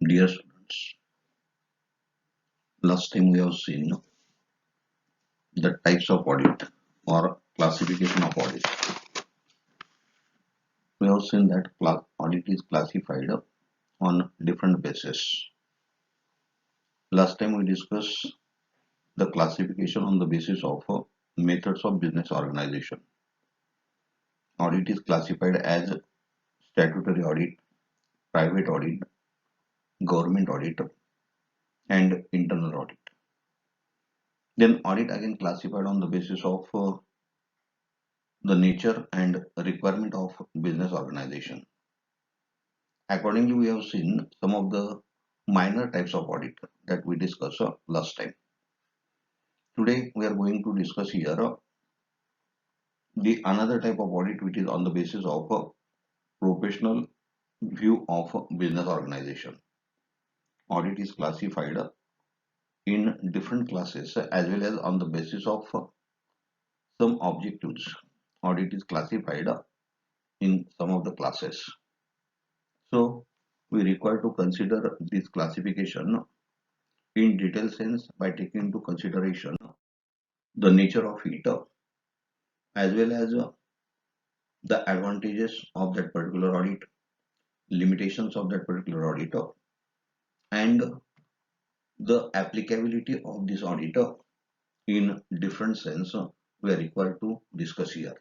Dear students, last time we have seen the types of audit or classification of audit. We have seen that audit is classified on different bases. Last time we discussed the classification on the basis of methods of business organization. Audit is classified as statutory audit, private audit, government audit, and internal audit. Then audit again classified on the basis of the nature and requirement of business organization. Accordingly, we have seen some of the minor types of audit that we discussed last time. Today, we are going to discuss here the another type of audit which is on the basis of a professional view of a business organization. Audit is classified in different classes as well as on the basis of some objectives. Audit is classified in some of the classes. So, we require to consider this classification in detail sense by taking into consideration the nature of it as well as the advantages of that particular audit, limitations of that particular auditor, and the applicability of this auditor in different sense we are required to discuss here.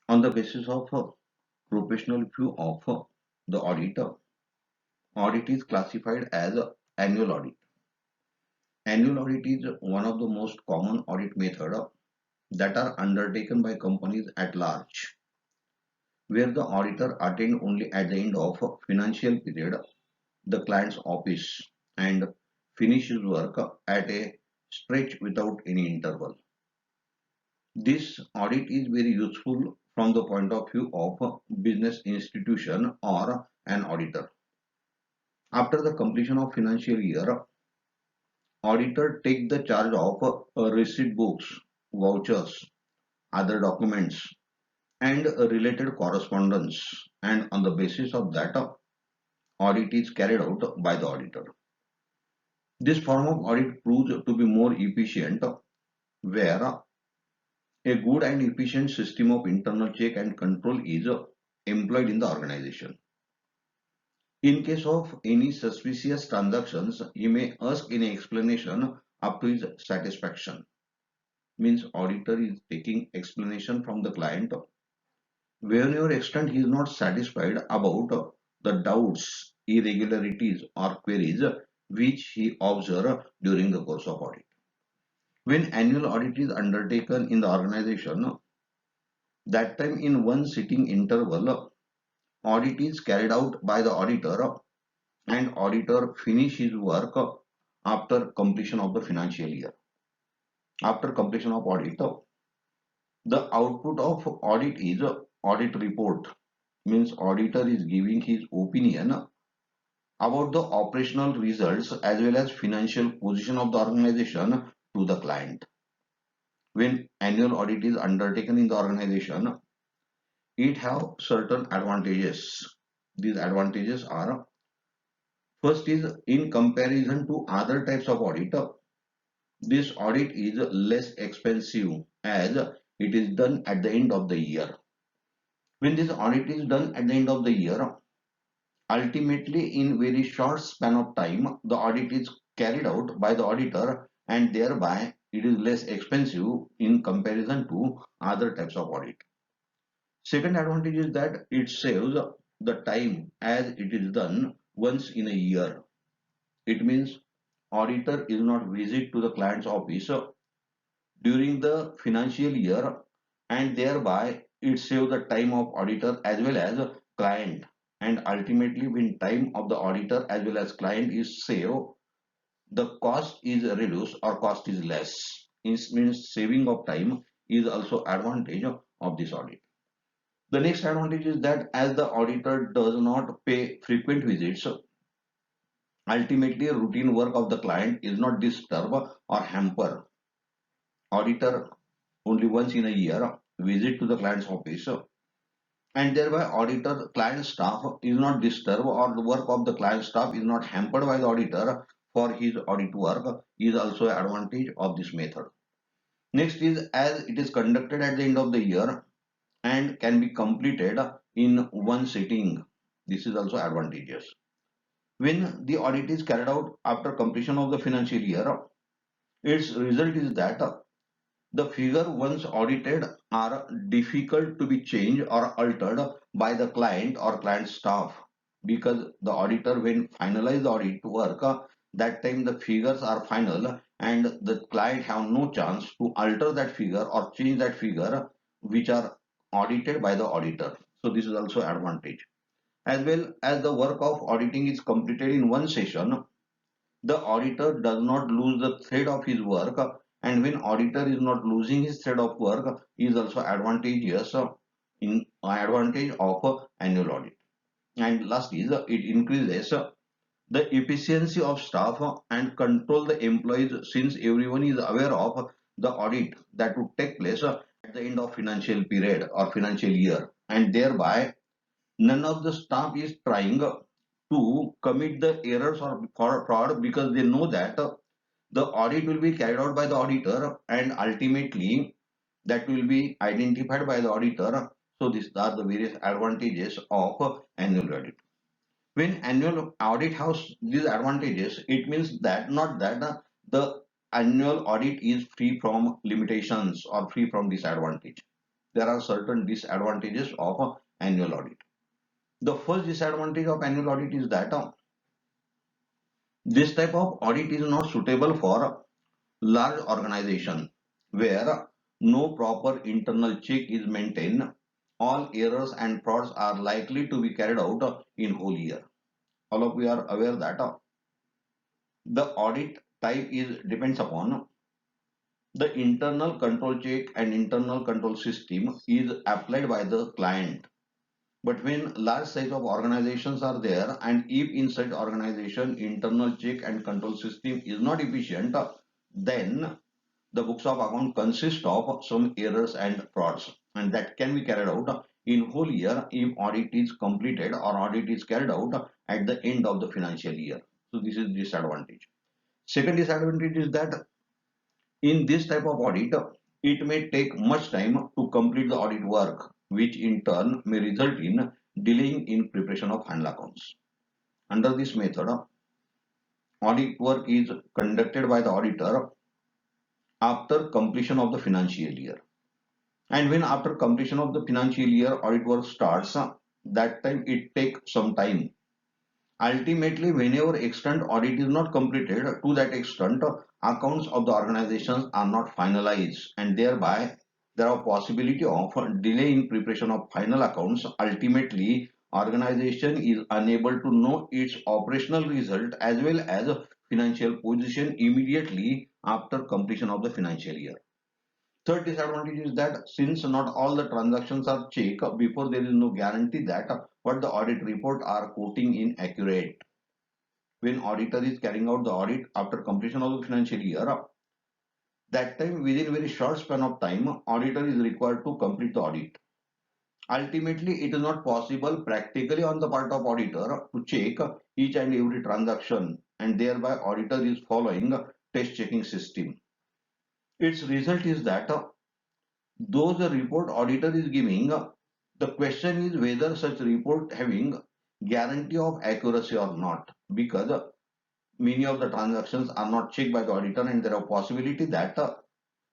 On the basis of professional view of the auditor, audit is classified as annual audit. Annual audit is one of the most common audit method that are undertaken by companies at large, where the auditor attend only at the end of a financial period the client's office and finishes work at a stretch without any interval. This audit is very useful from the point of view of a business institution or an auditor. After the completion of financial year, auditor take the charge of receipt books, vouchers, other documents, and related correspondence, and on the basis of that audit is carried out by the auditor. This form of audit proves to be more efficient where a good and efficient system of internal check and control is employed in the organization. In case of any suspicious transactions, he may ask any explanation up to his satisfaction. Means auditor is taking explanation from the client whenever extent he is not satisfied about the doubts, irregularities or queries which he observed during the course of audit. When annual audit is undertaken in the organization, that time in one sitting interval, audit is carried out by the auditor and auditor finish his work after completion of the financial year. After completion of audit, the output of audit is audit report. Means auditor is giving his opinion about the operational results as well as financial position of the organization to the client. When annual audit is undertaken in the organization, it have certain advantages. These advantages are: first is in comparison to other types of audit, this audit is less expensive as it is done at the end of the year. When this audit is done at the end of the year, ultimately in very short span of time, the audit is carried out by the auditor and thereby it is less expensive in comparison to other types of audit. Second advantage is that it saves the time as it is done once in a year. It means auditor is not visit to the client's office during the financial year and thereby it saves the time of auditor as well as client, and ultimately when time of the auditor as well as client is saved, the cost is reduced or cost is less. It means saving of time is also advantage of this audit. The next advantage is that as the auditor does not pay frequent visits, ultimately routine work of the client is not disturbed or hampered. Auditor only once in a year visit to the client's office and thereby auditor client staff is not disturbed, or the work of the client staff is not hampered by the auditor for his audit work, is also an advantage of this method. Next is, as it is conducted at the end of the year and can be completed in one sitting. This is also advantageous. When the audit is carried out after completion of the financial year, its result is that the figure once audited are difficult to be changed or altered by the client or client staff, because the auditor, when finalize the audit work, that time the figures are final and the client have no chance to alter that figure or change that figure which are audited by the auditor. So this is also advantage. As well as the work of auditing is completed in one session, the auditor does not lose the thread of his work, and when auditor is not losing his thread of work, is also advantageous in advantage of annual audit. And last is it increases the efficiency of staff and control the employees, since everyone is aware of the audit that would take place at the end of financial period or financial year, and thereby none of the staff is trying to commit the errors or fraud, because they know that the audit will be carried out by the auditor and ultimately that will be identified by the auditor. So these are the various advantages of annual audit. When annual audit has these advantages, it means that not that the annual audit is free from limitations or free from disadvantage. There are certain disadvantages of annual audit. The first disadvantage of annual audit is that this type of audit is not suitable for large organization where no proper internal check is maintained. All errors and frauds are likely to be carried out in whole year. All of you are aware that the audit type is depends upon the internal control check and internal control system is applied by the client. But when large size of organizations are there, and if inside organization internal check and control system is not efficient, then the books of account consist of some errors and frauds, and that can be carried out in whole year if audit is completed or audit is carried out at the end of the financial year. So this is disadvantage. Second disadvantage is that in this type of audit, it may take much time to complete the audit work, which in turn may result in delaying in preparation of final accounts. Under this method, audit work is conducted by the auditor after completion of the financial year. And when after completion of the financial year audit work starts, that time it takes some time. Ultimately, whenever extent audit is not completed, to that extent, accounts of the organizations are not finalized, and thereby there are possibility of delay in preparation of final accounts. Ultimately, organization is unable to know its operational result as well as financial position immediately after completion of the financial year. Third disadvantage is that since not all the transactions are checked before, there is no guarantee that what the audit report are quoting in accurate. When auditor is carrying out the audit after completion of the financial year, that time within very short span of time, auditor is required to complete the audit. Ultimately, it is not possible practically on the part of auditor to check each and every transaction, and thereby auditor is following test checking system. Its result is that though the report auditor is giving, the question is whether such report having guarantee of accuracy or not, because many of the transactions are not checked by the auditor, and there are possibility that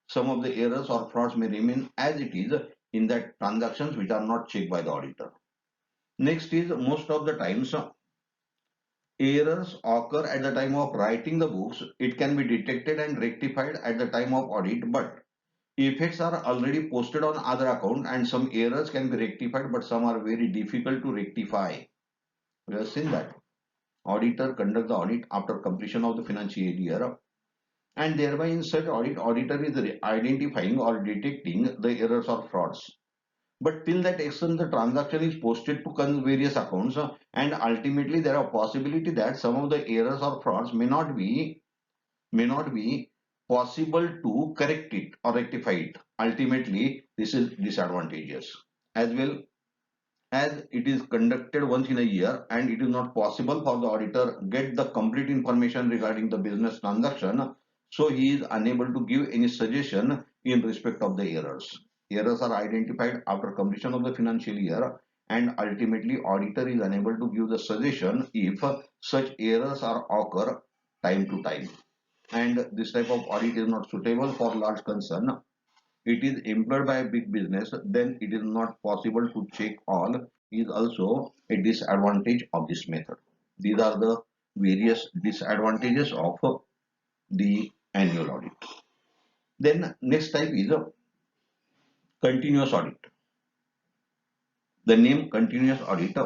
some of the errors or frauds may remain as it is in that transactions which are not checked by the auditor. Next is, most of the times errors occur at the time of writing the books. It can be detected and rectified at the time of audit, but effects are already posted on other account, and some errors can be rectified, but some are very difficult to rectify. We have seen that auditor conduct the audit after completion of the financial year, and thereby in such audit, auditor is identifying or detecting the errors or frauds. But till that extent, the transaction is posted to various accounts, and ultimately there are possibility that some of the errors or frauds may not be possible to correct it or rectify it. Ultimately, this is disadvantageous. As well, as it is conducted once in a year and it is not possible for the auditor get the complete information regarding the business transaction, so he is unable to give any suggestion in respect of the errors. Errors are identified after completion of the financial year, and ultimately auditor is unable to give the suggestion if such errors are occur time to time. And this type of audit is not suitable for large concern. It is employed by a big business, then it is not possible to check all, is also a disadvantage of this method. These are the various disadvantages of the annual audit. Then next type is a continuous audit. The name continuous audit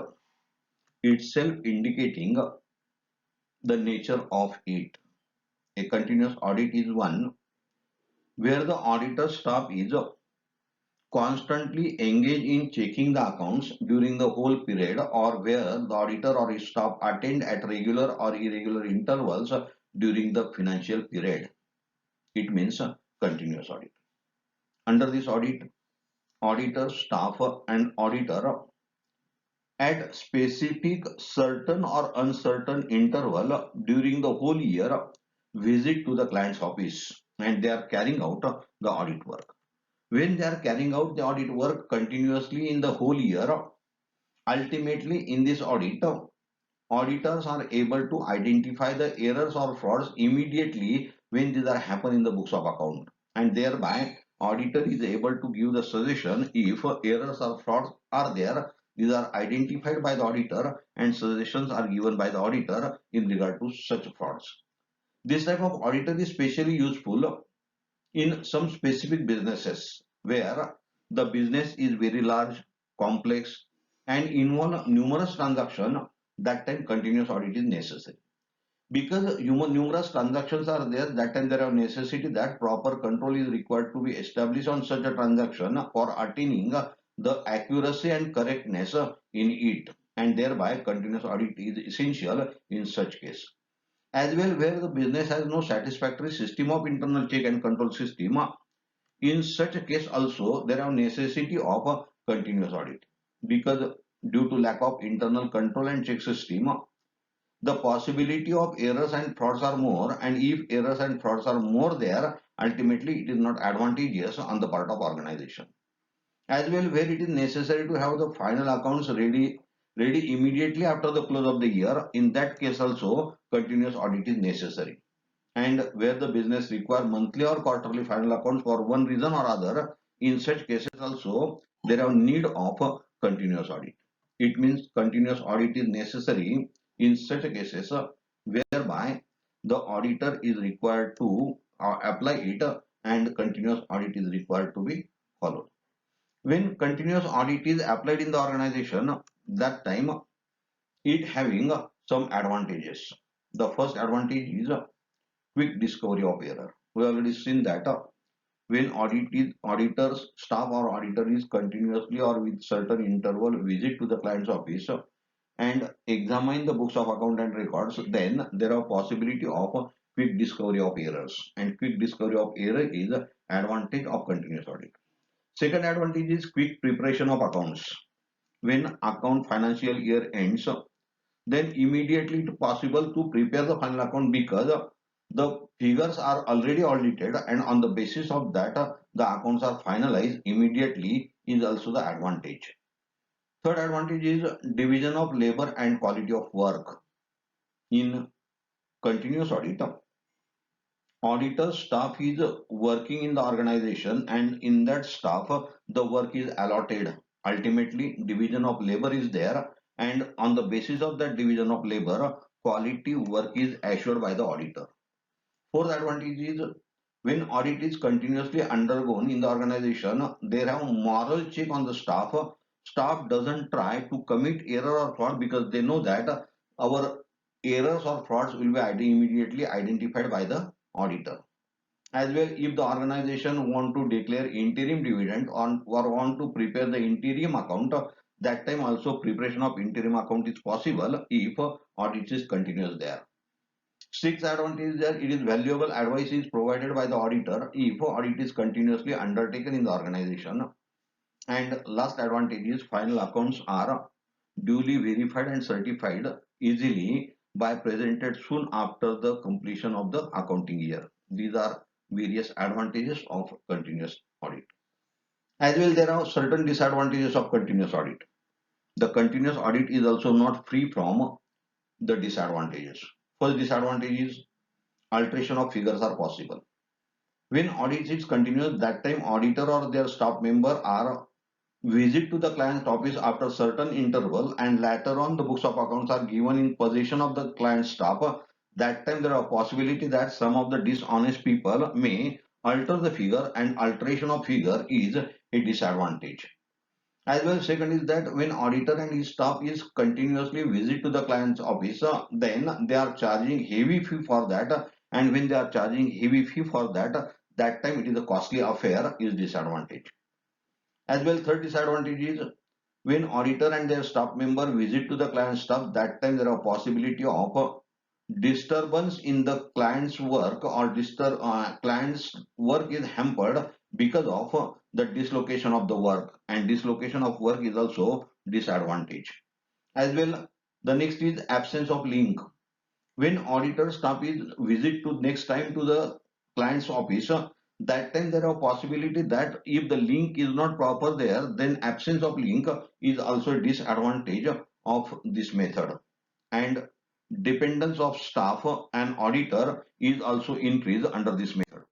itself indicating the nature of it. A continuous audit is one where the auditor staff is constantly engage in checking the accounts during the whole period, or where the auditor or his staff attend at regular or irregular intervals during the financial period. It means continuous audit. Under this audit, auditor, staff and auditor at specific certain or uncertain interval during the whole year visit to the client's office, and they are carrying out the audit work. When they are carrying out the audit work continuously in the whole year, ultimately in this audit, auditors are able to identify the errors or frauds immediately when these are happen in the books of account, and thereby auditor is able to give the suggestion if errors or frauds are there. These are identified by the auditor and suggestions are given by the auditor in regard to such frauds. This type of auditor is especially useful in some specific businesses where the business is very large, complex, and involve numerous transactions. That time continuous audit is necessary. Because numerous transactions are there, that time there are necessity that proper control is required to be established on such a transaction for attaining the accuracy and correctness in it, and thereby continuous audit is essential in such case. As well, where the business has no satisfactory system of internal check and control system, in such a case also there are necessity of a continuous audit, because due to lack of internal control and check system, the possibility of errors and frauds are more, and if errors and frauds are more there, ultimately it is not advantageous on the part of organization. As well, where it is necessary to have the final accounts ready immediately after the close of the year, in that case also continuous audit is necessary. And where the business require monthly or quarterly final accounts for one reason or other, in such cases also there are need of a continuous audit. It means continuous audit is necessary in such cases whereby the auditor is required to apply it, and continuous audit is required to be followed. When continuous audit is applied in the organization, that time it having some advantages. The first advantage is quick discovery of error. We already seen that when auditors, staff or auditor is continuously or with certain interval visit to the client's office and examine the books of account and records, then there are possibility of quick discovery of errors, and quick discovery of error is advantage of continuous audit. Second advantage is quick preparation of accounts. When account financial year ends, then immediately it possible to prepare the final account, because the figures are already audited, and on the basis of that the accounts are finalized immediately is also the advantage. Third advantage is division of labor and quality of work. In continuous audit, auditor staff is working in the organization, and in that staff the work is allotted. Ultimately division of labor is there, and on the basis of that division of labor, quality work is assured by the auditor. Fourth advantage is when audit is continuously undergone in the organization, there have moral check on the staff. Staff doesn't try to commit error or fraud, because they know that our errors or frauds will be immediately identified by the auditor. As well, if the organization want to declare interim dividend on or want to prepare the interim account, that time also preparation of interim account is possible if audit is continuous there. Sixth advantage is that it is valuable advice is provided by the auditor if audit is continuously undertaken in the organization. And last advantage is final accounts are duly verified and certified easily by presented soon after the completion of the accounting year. These are various advantages of continuous audit. As well, there are certain disadvantages of continuous audit. The continuous audit is also not free from the disadvantages. First disadvantage is alteration of figures are possible. When audit is continuous, that time auditor or their staff member are visit to the client's office after certain interval, and later on the books of accounts are given in possession of the client staff. That time there are possibility that some of the dishonest people may alter the figure, and alteration of figure is a disadvantage. As well, second is that when auditor and his staff is continuously visit to the client's office, then they are charging heavy fee for that, and when they are charging heavy fee for that, that time it is a costly affair is disadvantage. As well, third disadvantage is when auditor and their staff member visit to the client staff, that time there are possibility of disturbance in the client's work, or client's work is hampered because of the dislocation of the work, and dislocation of work is also disadvantage. As well, the next is absence of link. When auditor staff is visit to next time to the client's office, that time there are possibility that if the link is not proper there, then absence of link is also a disadvantage of this method. And dependence of staff and auditor is also increased under this method.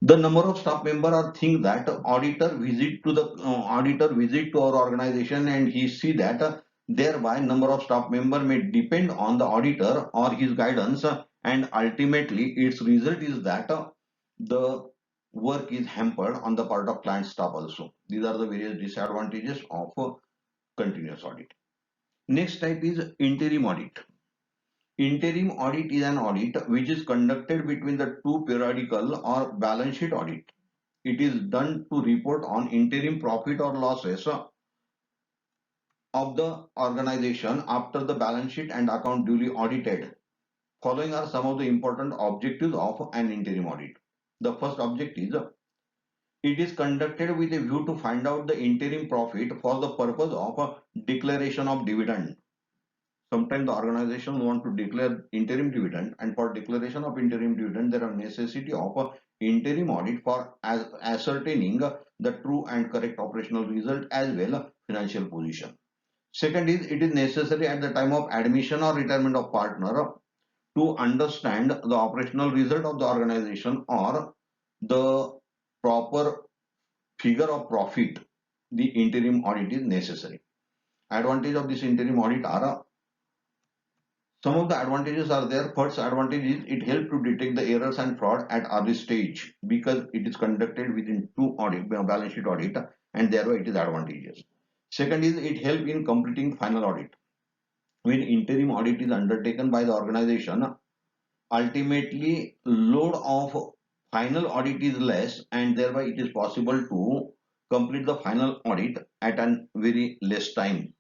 The number of staff member are think that auditor visit to our organization, and he see that thereby number of staff member may depend on the auditor or his guidance, and ultimately its result is that the work is hampered on the part of client staff also. These are the various disadvantages of continuous audit. Next type is interim audit. Interim audit is an audit which is conducted between the two periodical or balance sheet audit. It is done to report on interim profit or losses of the organization after the balance sheet and account duly audited. Following are some of the important objectives of an interim audit. The first objective is it is conducted with a view to find out the interim profit for the purpose of declaration of dividend. Sometimes the organization want to declare interim dividend, and for declaration of interim dividend there are necessity of a interim audit for ascertaining the true and correct operational result as well financial position. Second is it is necessary at the time of admission or retirement of partner to understand the operational result of the organization or the proper figure of profit. The interim audit is necessary. Advantage of this interim audit are some of the advantages are there. First advantage is it helps to detect the errors and fraud at early stage because it is conducted within two audit, balance sheet audit, and thereby it is advantageous. Second is it helps in completing final audit. When interim audit is undertaken by the organization, ultimately load of final audit is less, and thereby it is possible to complete the final audit at a very less time.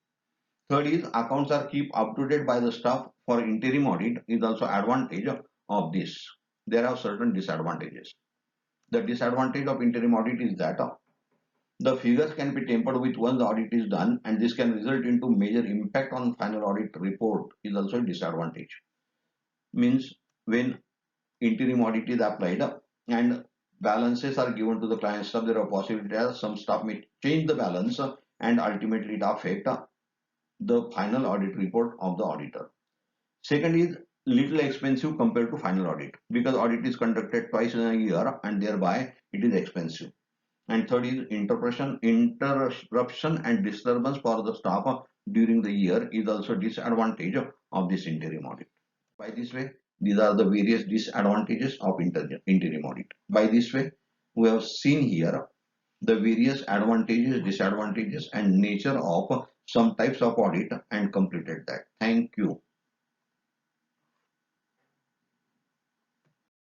Third is accounts are keep up to date by the staff. For interim audit is also advantage of this. There are certain disadvantages. The disadvantage of interim audit is that the figures can be tampered with once the audit is done, and this can result into major impact on final audit report is also a disadvantage. Means when interim audit is applied and balances are given to the client staff, there are possibilities that some staff may change the balance and ultimately it affect the final audit report of the auditor. Second is little expensive compared to final audit because audit is conducted twice in a year and thereby it is expensive. And third is interruption and disturbance for the staff during the year is also disadvantage of this interim audit. By this way, these are the various disadvantages of interim audit. By this way, we have seen here the various advantages, disadvantages, and nature of some types of audit and completed that. Thank you.